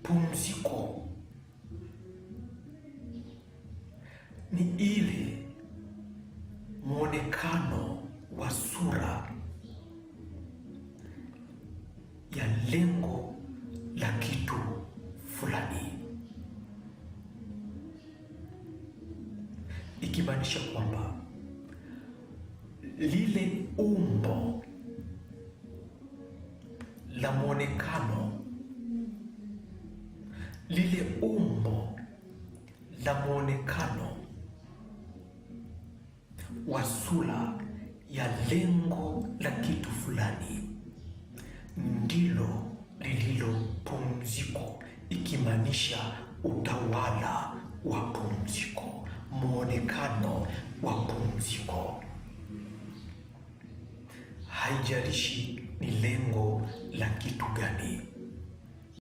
pumziko ni ile muonekano wa sura ya lengo la kitu fulani, ikimaanisha kwamba lile umbo la muonekano, lile umbo la muonekano wa sura ya lengo la kitu fulani ndilo lililo pumziko, ikimaanisha utawala wa pumziko, muonekano wa pumziko. Haijalishi ni lengo la kitu gani,